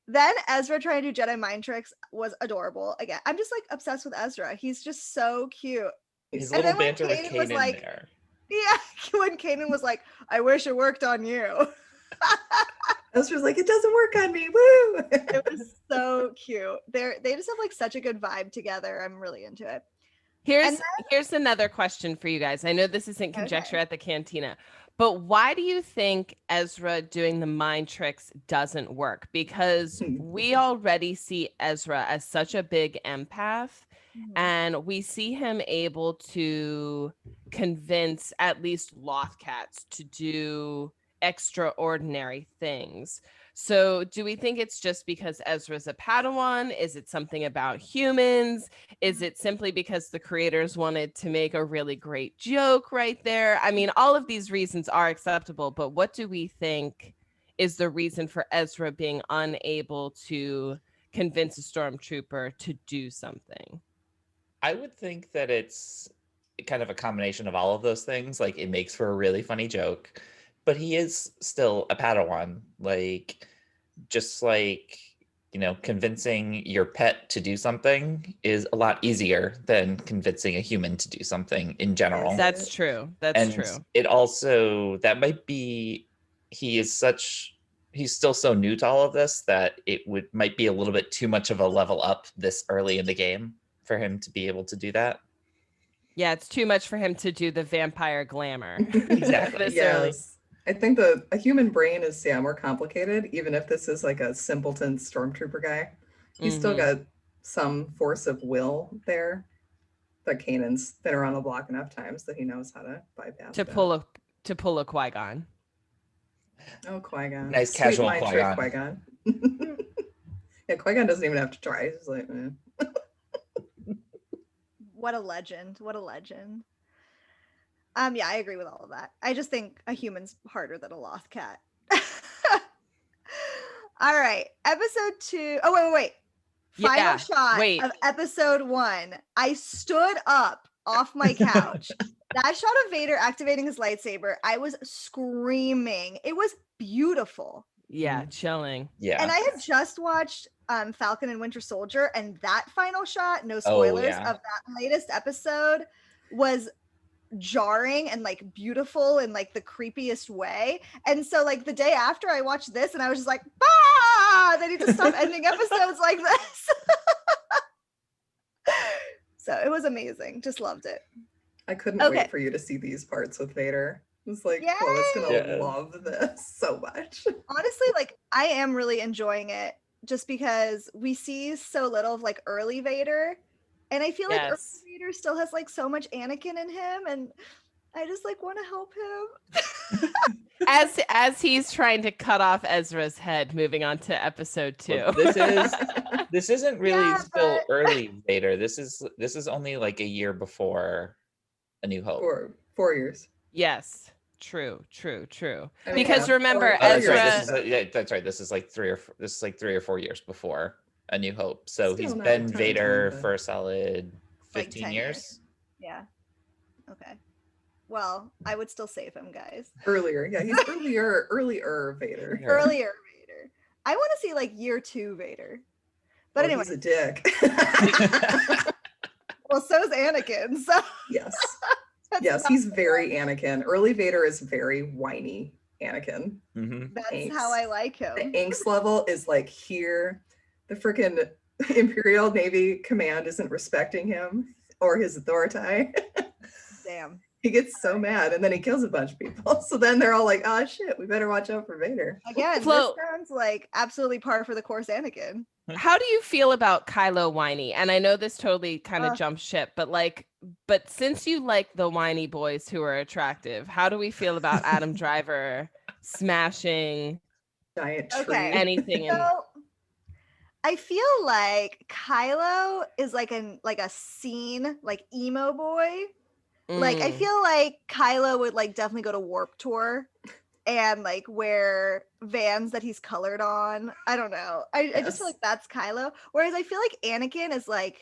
Then Ezra trying to do Jedi mind tricks was adorable. Again, I'm just like obsessed with Ezra. He's just so cute. His And little then when banter with Kanan Kanan was like, there. yeah, when Kanan was like, I wish it worked on you. Ezra's like, it doesn't work on me. Woo! It was so cute. They just have like such a good vibe together. I'm really into it. Here's another question for you guys. I know this isn't conjecture at the cantina, but why do you think Ezra doing the mind tricks doesn't work? Because we already see Ezra as such a big empath, and we see him able to convince at least Lothcats to do extraordinary things. So do we think it's just because Ezra's a Padawan? Is it something about humans? Is it simply because the creators wanted to make a really great joke right there? I mean, all of these reasons are acceptable, but what do we think is the reason for Ezra being unable to convince a stormtrooper to do something? I would think that it's kind of a combination of all of those things. Like, it makes for a really funny joke, but he is still a Padawan. Like, just like, you know, convincing your pet to do something is a lot easier than convincing a human to do something in general. That's true. That's true. It also, that might be, he's still so new to all of this that might be a little bit too much of a level up this early in the game for him to be able to do that. Yeah, it's too much for him to do the vampire glamour. Exactly. This early. I think a human brain is more complicated, even if this is like a simpleton stormtrooper guy. He's still got some force of will there. But Kanan's been around the block enough times that he knows how to bypass to pull a Qui-Gon. Oh, Qui-Gon. Nice Sweet casual mind trick Qui-Gon. Qui-Gon. Yeah, Qui-Gon doesn't even have to try. He's like, What a legend. What a legend. Yeah, I agree with all of that. I just think a human's harder than a loth cat. All right. Episode 2. Oh, wait. Final Yeah, shot wait. of episode 1. I stood up off my couch. That shot of Vader activating his lightsaber, I was screaming. It was beautiful. Yeah, chilling. Yeah. And I had just watched Falcon and Winter Soldier, and that final shot, no spoilers, yeah. of that latest episode was jarring and like beautiful in like the creepiest way. And so like the day after I watched this, and I was just like, bah! They need to stop ending episodes like this. So it was amazing. Just loved it. I couldn't Okay. wait for you to see these parts with Vader. It was like, Chloe's gonna Yes. love this so much. Honestly, like I am really enjoying it just because we see so little of like early Vader. And I feel like early Yes. Vader still has like so much Anakin in him, and I just like want to help him. As he's trying to cut off Ezra's head, moving on to episode 2. Well, this isn't really Yeah, still but- early Vader. This is only like a year before A New Hope. 4 years. Yes. True. I mean, Because yeah, remember, Oh, that's Ezra. right. That's right. This is like 3 or 4 years before A New Hope. So Still he's not a been ton of Vader time, but- for a solid Like 15 10 years. Yeah. Okay. Well, I would still save him, guys. Earlier. Yeah, he's earlier Vader. Yeah. Earlier Vader. I want to see like year 2 Vader. But Well, anyway, he's a dick. well, so's Anakin. So Yes. that's Yes, not- he's very Anakin. Early Vader is very whiny Anakin. Mhm. that's Thanks. how I like him. The angst level is like here. The freaking Imperial Navy command isn't respecting him or his authority. Damn. He gets so mad and then he kills a bunch of people. So then they're all like, oh shit, we better watch out for Vader. Again, Flo- this sounds like absolutely par for the course Anakin. How do you feel about Kylo whiny? And I know this totally kind of Uh. jumps ship, but since you like the whiny boys who are attractive, how do we feel about Adam Driver smashing Giant tree. Okay. anything? In, So I feel like Kylo is like a scene like emo boy. Like I Mm. feel like Kylo would like definitely go to Warp Tour and like wear Vans that he's colored on. I don't know. I just feel Yes. like that's Kylo. Whereas I feel like Anakin is like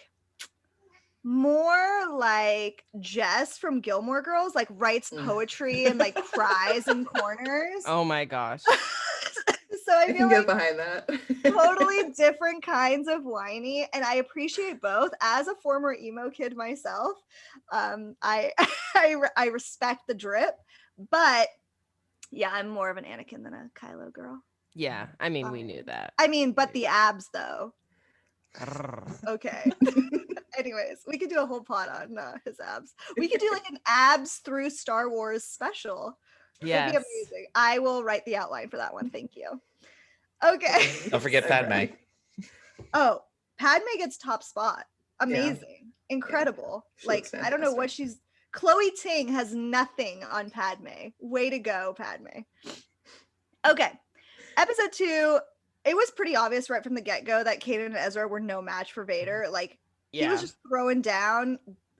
more like Jess from Gilmore Girls, like writes Mm. poetry and like cries in corners. Oh my gosh. So I I feel can like get behind that. totally different kinds of whiny, and I appreciate both. As a former emo kid myself, I I respect the drip, but yeah, I'm more of an Anakin than a Kylo girl. Yeah, I mean, we knew that. I mean, but the abs though. Okay. Anyways, we could do a whole pod on his abs. We could do like an abs through Star Wars special. It'd Yes. be amazing. I will write the outline for that one. Thank you. Okay. Don't forget I'm Padme. ready. Oh, Padme gets top spot. Amazing. Incredible. She Like, looks I don't know what fantastic. Chloe Ting has nothing on Padme. Way to go, Padme. Okay. Episode 2. It was pretty obvious right from the get-go that Kanan and Ezra were no match for Vader. Like, he Yeah. was just throwing down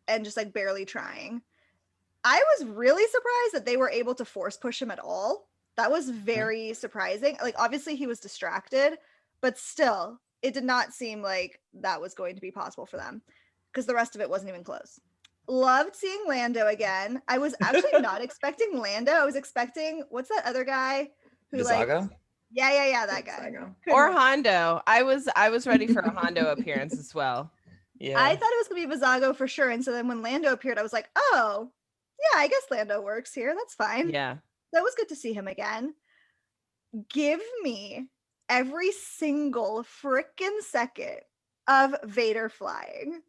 and just like barely trying. I was really surprised that they were able to force push him at all. That was very surprising. Like, obviously, he was distracted, but still, it did not seem like that was going to be possible for them because the rest of it wasn't even close. Loved seeing Lando again. I was actually not expecting Lando. I was expecting, what's that other guy who like, Vizago? yeah, that Yes, I guy. know. Or Hondo. I was ready for a Hondo appearance as well. Yeah. I thought it was gonna be Vizago for sure. And so then when Lando appeared, I was like, oh, yeah, I guess Lando works here. That's fine. Yeah. That was good to see him again. Give me every single freaking second of Vader flying.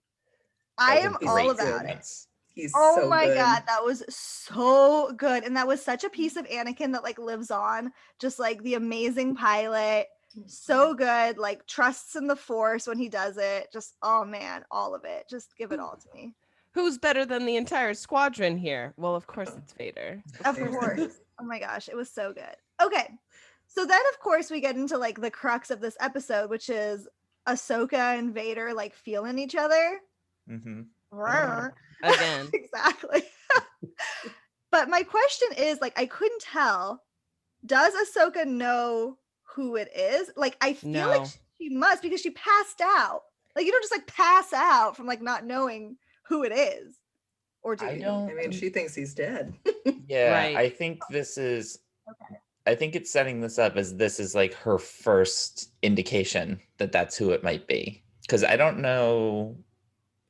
I That am was a all great about it. sequence. He's Oh so my good. god, that was so good. And that was such a piece of Anakin that like lives on. Just like the amazing pilot. So good. Like trusts in the force when he does it. Just oh man, all of it. Just give it all to me. Who's better than the entire squadron here? Well, of course it's Vader. Of Vader. course. Oh my gosh, it was so good. Okay. So then of course we get into like the crux of this episode, which is Ahsoka and Vader like feeling each other. Mhm. Again. Exactly. But my question is, like, I couldn't tell. Does Ahsoka know who it is? Like, I feel like No. she must, because she passed out. Like, you don't just like pass out from like not knowing who it is, or do I you? don't. I mean, she thinks he's dead. Yeah, Right. I think this is. Okay. I think it's setting this up as this is like her first indication that that's who it might be. Because I don't know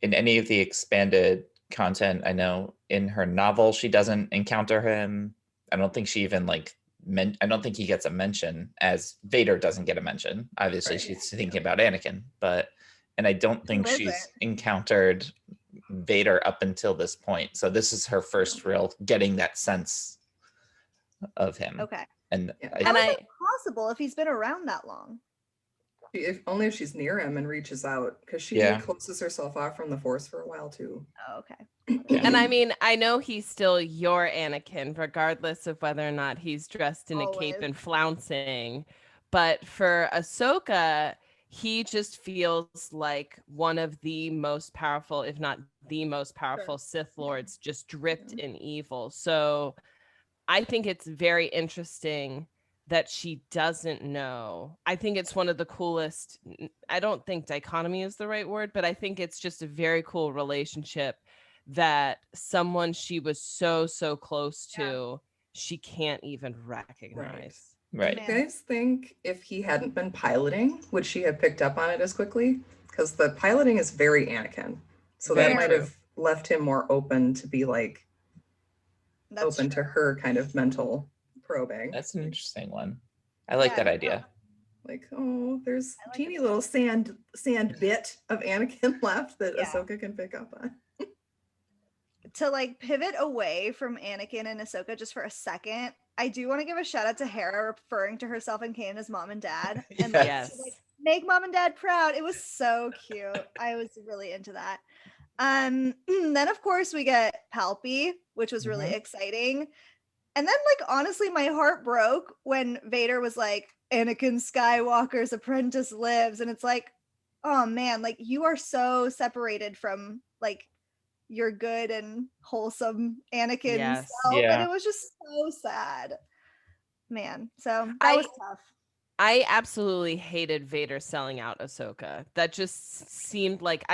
in any of the expanded content. I know in her novel she doesn't encounter him. I don't think she even like I don't think he gets a mention, as Vader doesn't get a mention. Obviously, Right. she's thinking about Anakin, and I don't think Who is she's encountered Vader up until this point. So this is her first real getting that sense of him. Okay. And Yeah. I, How is And that possible if he's been around that long? If only if she's near him and reaches out, because she Yeah. closes herself off from the Force for a while too. Oh, okay. Yeah. And I mean, I know he's still your Anakin, regardless of whether or not he's dressed in a cape Always. and flouncing. But for Ahsoka, he just feels like one of the most powerful, if not the most powerful Sith Lords, just dripped in evil. So I think it's very interesting that she doesn't know. I think it's one of the coolest. I don't think dichotomy is the right word, but I think it's just a very cool relationship that someone she was so close to, she can't even recognize. right. Do you guys think if he hadn't been piloting, would she have picked up on it as quickly? Because the piloting is very Anakin. So Very that might true. have left him more open to be like That's open true. to her kind of mental probing. That's an interesting one. I like Yeah, that idea. Like, oh, there's I like teeny it. little sand bit of Anakin left that Yeah. Ahsoka can pick up on. To like pivot away from Anakin and Ahsoka just for a second, I do want to give a shout out to Hera referring to herself and Kanan as mom and dad, and like, Yes. to, like, make mom and dad proud. It was so cute. I was really into that. Then of course we get Palpy, which was really Mhm. exciting. And then, like, honestly, my heart broke when Vader was like, Anakin Skywalker's apprentice lives. And it's like, oh man, like, you are so separated from like your good and wholesome Anakin Yes. self. Yeah. And it was just so sad. Man. So that was tough. I absolutely hated Vader selling out Ahsoka. That just seemed like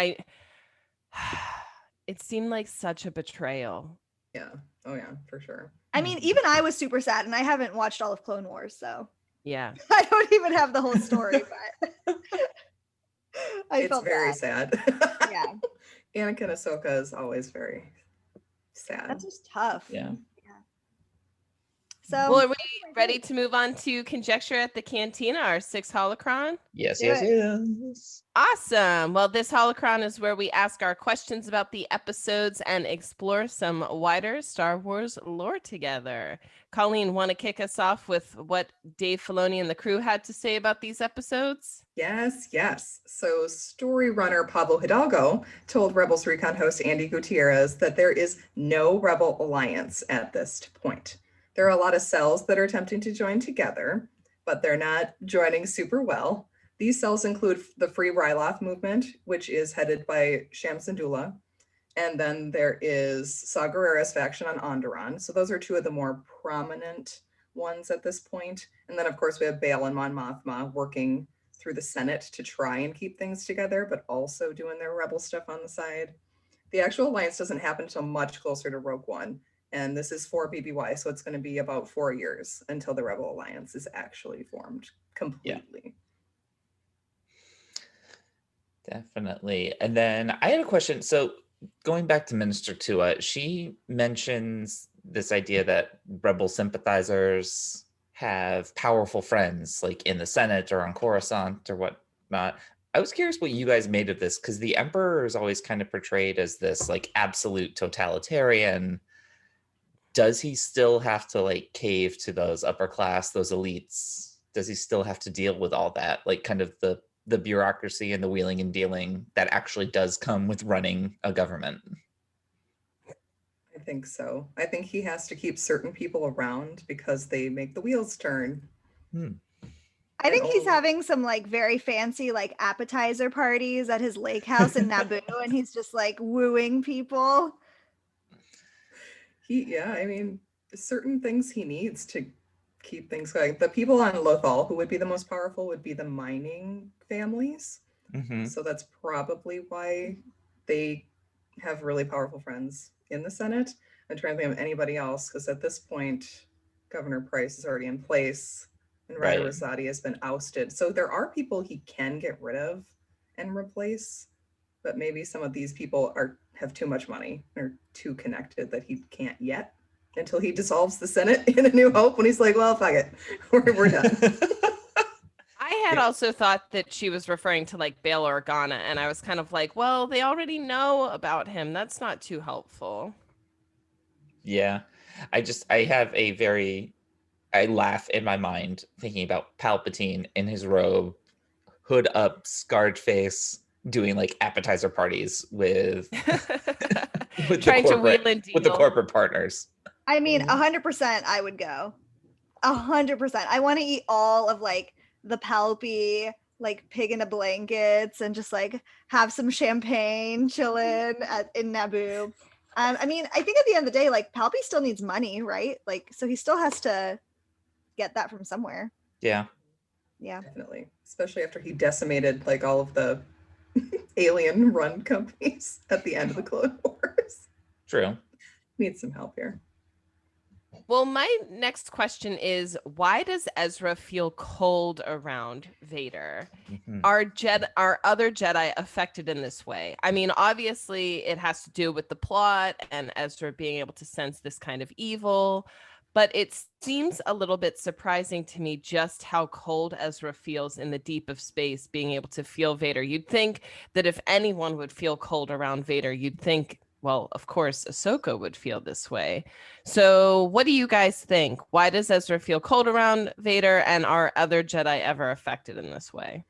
it seemed like such a betrayal. Yeah. Oh yeah, for sure. I mean, even I was super sad, and I haven't watched all of Clone Wars, so Yeah. I don't even have the whole story, but I It's felt very bad. sad. Yeah. Anakin Ahsoka is always very sad. That's just tough. Yeah. So, Well, are we ready to move on to Conjecture at the Cantina, our 6th holocron? Yes, Do yes, it. yes. Awesome. Well, this holocron is where we ask our questions about the episodes and explore some wider Star Wars lore together. Colleen, want to kick us off with what Dave Filoni and the crew had to say about these episodes? Yes, yes. So story runner Pablo Hidalgo told Rebels Recon host Andy Gutierrez that there is no Rebel alliance at this point. There are a lot of cells that are attempting to join together, but they're not joining super well. These cells include the Free Ryloth movement, which is headed by Sham Syndulla. And then there is Saw Gerrera's faction on Onderon. So those are two of the more prominent ones at this point. And then, of course, we have Bail and Mon Mothma working through the Senate to try and keep things together, but also doing their rebel stuff on the side. The actual alliance doesn't happen until much closer to Rogue One. And this is for BBY, so it's going to be about 4 years until the Rebel Alliance is actually formed completely. Definitely. And then I had a question. So going back to Minister Tua, she mentions this idea that rebel sympathizers have powerful friends like in the Senate or on Coruscant or whatnot. I was curious what you guys made of this, because the Emperor is always kind of portrayed as this like absolute totalitarian. Does he still have to like cave to those upper class, those elites? Does he still have to deal with all that, like kind of the bureaucracy and the wheeling and dealing that actually does come with running a government? I think so. I think he has to keep certain people around because they make the wheels turn. I think he's Oh. having some like very fancy like appetizer parties at his lake house in Naboo, and he's just like wooing people. I mean, certain things he needs to keep things going. The people on Lothal who would be the most powerful would be the mining families. Hmm. So that's probably why they have really powerful friends in the Senate. I'm trying to think of anybody else, because at this point, Governor Price is already in place and Ryder Right. Rosati has been ousted. So there are people he can get rid of and replace, but maybe some of these people have too much money or too connected that he can't yet, until he dissolves the Senate in A New Hope when he's like, well, fuck it. We're done. I had also thought that she was referring to like Bail Organa, and I was kind of like, well, they already know about him. That's not too helpful. Yeah. I laugh in my mind thinking about Palpatine in his robe, hood up, scarred face, doing like appetizer parties with Trying to wheel and with the deal. corporate partners. I mean, Mhm. 100% I would go. 100%. I want to eat all of like the Palpy, like pig in a blankets, and just like have some champagne chilling in Naboo. I mean, I think at the end of the day, like Palpy still needs money, right? Like, so he still has to get that from somewhere. Yeah. Yeah. Definitely, especially after he decimated like all of the alien run companies at the end of the Clone Wars. True. Needs some help here. Well, my next question is, why does Ezra feel cold around Vader? Mhm. Are other Jedi affected in this way? I mean, obviously it has to do with the plot and Ezra being able to sense this kind of evil, but it seems a little bit surprising to me just how cold Ezra feels in the deep of space, being able to feel Vader. You'd think that if anyone would feel cold around Vader, you'd think, well, of course, Ahsoka would feel this way. So, what do you guys think? Why does Ezra feel cold around Vader, and are other Jedi ever affected in this way?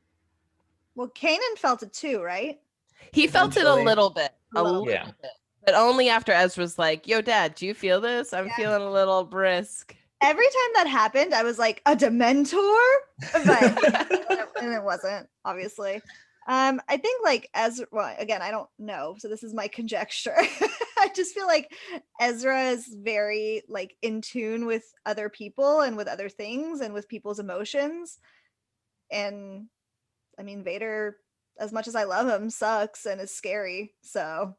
Well, Kanan felt it too, right? He felt it a Eventually. little bit, A a little little Yeah. bit, but only after Ezra's like, "Yo, Dad, do you feel this? I'm Yeah. feeling a little brisk." Every time that happened, I was like, a Dementor? But and it wasn't, obviously. I think like Ezra, well, again, I don't know, so this is my conjecture. I just feel like Ezra is very like in tune with other people and with other things and with people's emotions. And I mean, Vader, as much as I love him, sucks and is scary. So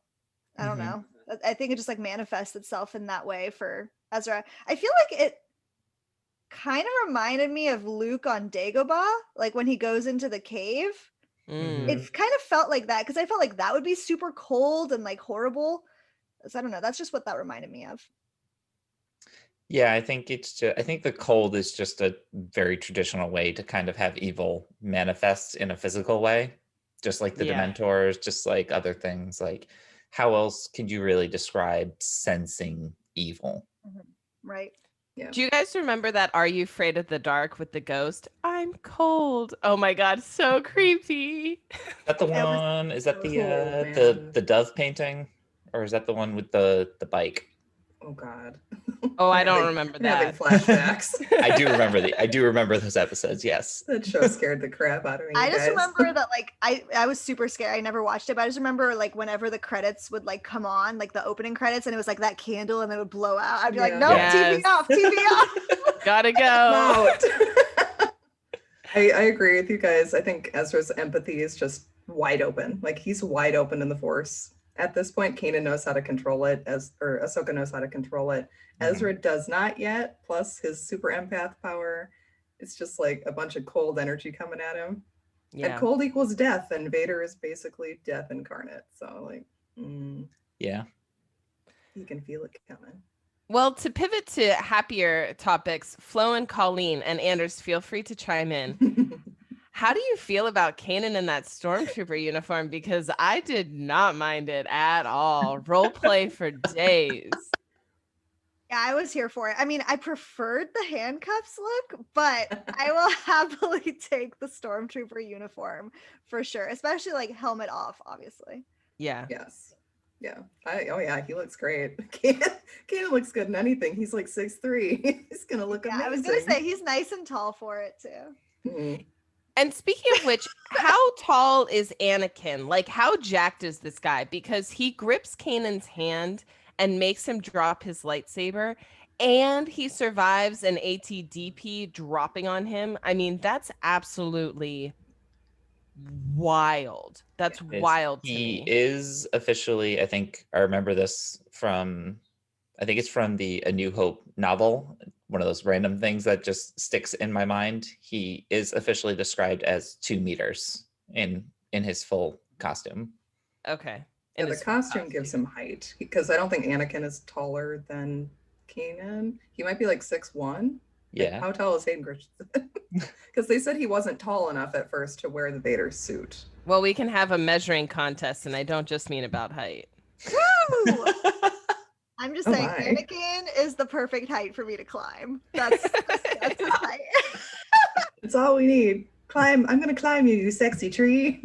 I don't Mhm. know. I think it just like manifests itself in that way for Ezra. I feel like it kind of reminded me of Luke on Dagobah, like when he goes into the cave. Mm. It kind of felt like that because I felt like that would be super cold and like horrible. So I don't know. That's just what that reminded me of. Yeah, I think I think the cold is just a very traditional way to kind of have evil manifest in a physical way, just like the Yeah. Dementors, just like other things. Like, how else could you really describe sensing evil? Right. Yeah. Do you guys remember that Are You Afraid of the Dark with the ghost? I'm cold. Oh my god, so creepy. Is that the It was one? Is that so the cool, the man. the dove painting, or is that the one with the bike? Oh God. Oh, I I'm don't having- remember I'm having that. flashbacks. I do remember those episodes. Yes. That show scared the crap out of me. I you just guys. remember that like I was super scared. I never watched it, but I just remember like whenever the credits would like come on, like the opening credits, and it was like that candle and it would blow out. I'd be like, Yeah. no, Yes. TV off, TV off. Gotta go. Out. I agree with you guys. I think Ezra's empathy is just wide open. Like he's wide open in the Force. At this point, Kanan knows how to control it, or Ahsoka knows how to control it. Mhm. Ezra does not yet, plus his super empath power. It's just like a bunch of cold energy coming at him. And Yeah. cold equals death, and Vader is basically death incarnate. So like Yeah. you can feel it coming. Well, to pivot to happier topics, Flo and Colleen and Anders, feel free to chime in. How do you feel about Kanan in that Stormtrooper uniform? Because I did not mind it at all. Role play for days. Yeah, I was here for it. I mean, I preferred the handcuffs look, but I will happily take the Stormtrooper uniform for sure, especially like helmet off, obviously. Yeah. Yes. Yeah. Oh yeah, he looks great. Kanan looks good in anything. He's like 6'3". He's gonna look Yeah, amazing. I was gonna say he's nice and tall for it too. Mhm. And speaking of which, how tall is Anakin? Like, how jacked is this guy? Because he grips Kanan's hand and makes him drop his lightsaber, and he survives an ATDP dropping on him. I mean, that's absolutely wild. That's wild to He me. is officially, I think I remember this from, I think it's from the A New Hope novel, one of those random things that just sticks in my mind. He is officially described as 2 meters in his full costume. Okay. Yeah, In the his full costume gives him height because I don't think Anakin is taller than Kanan. He might be like 6'1". Yeah. How tall is Hayden Christensen? Because they said he wasn't tall enough at first to wear the Vader suit. Well, we can have a measuring contest, and I don't just mean about height. Woo! I'm just Oh saying, my. Anakin is the perfect height for me to climb. That's his height. It's all we need. Climb. I'm going to climb you, you sexy tree.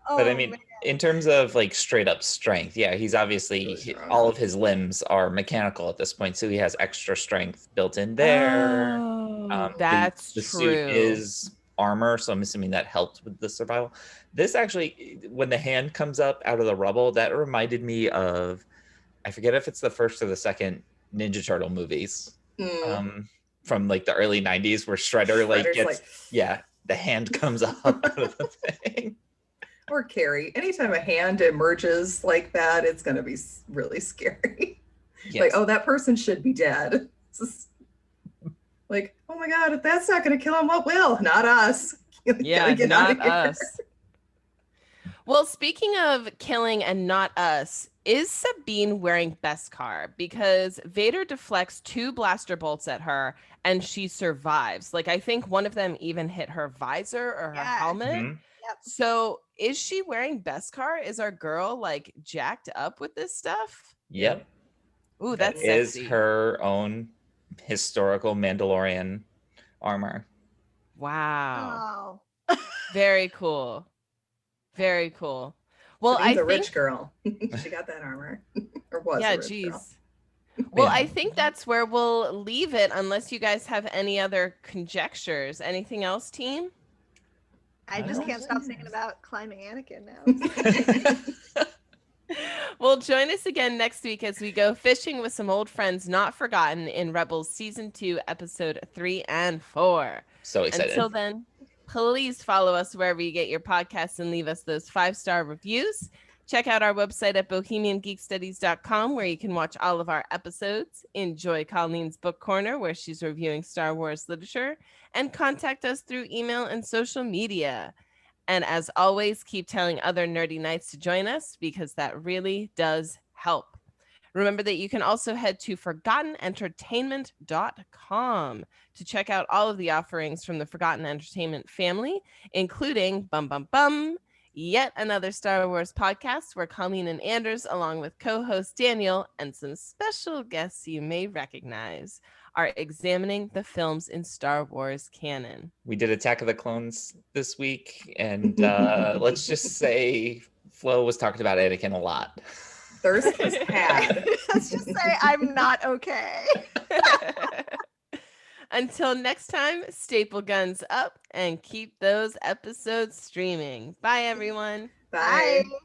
Oh, But I mean, man. in terms of like straight up strength, yeah, he's obviously Really strong. all of his limbs are mechanical at this point, so he has extra strength built in there. Oh, that's the true. suit is armor, so I'm assuming that helped with the survival. This actually, when the hand comes up out of the rubble, that reminded me of, I forget if it's the first or the second Ninja Turtle movies from like the early 90s where Shredder like Shredder's gets, yeah, the hand comes up out of the thing. Or Carrie. Anytime a hand emerges like that, it's going to be really scary. Yes. Like, oh, that person should be dead. It's just like, oh my God, if that's not going to kill him, what will? Not us. Yeah, Gotta get out of not here. us. Well, speaking of killing and not us, is Sabine wearing Beskar? Because Vader deflects 2 blaster bolts at her and she survives. Like, I think one of them even hit her visor or her Yeah. helmet. Mhm. Yep. So is she wearing Beskar? Is our girl like jacked up with this stuff? Yep. Ooh, That that's is sexy. her own historical Mandalorian armor. Wow. Oh. Very cool. Very cool. Well, Sabine's I a think rich girl. She got that armor. Or was yeah, a rich girl. geez. Well, Yeah. I think that's where we'll leave it unless you guys have any other conjectures. Anything else, team? I I just don't can't stop think thinking about climbing Anakin now. Well, join us again next week as we go fishing with some old friends not forgotten in Rebels Season 2, Episode 3 and 4. So excited. Until then, please follow us wherever you get your podcasts and leave us those 5-star reviews. Check out our website at bohemiangeekstudies.com where you can watch all of our episodes, enjoy Colleen's Book Corner where she's reviewing Star Wars literature, and contact us through email and social media. And as always, keep telling other nerdy knights to join us because that really does help. Remember that you can also head to ForgottenEntertainment.com to check out all of the offerings from the Forgotten Entertainment family, including yet another Star Wars podcast where Colleen and Anders, along with co-host Daniel and some special guests you may recognize, are examining the films in Star Wars canon. We did Attack of the Clones this week, and let's just say Flo was talking about Anakin a lot. Thirst was had. Let's just say I'm not okay. Until next time, staple guns up and keep those episodes streaming. Bye, everyone. Bye. Bye.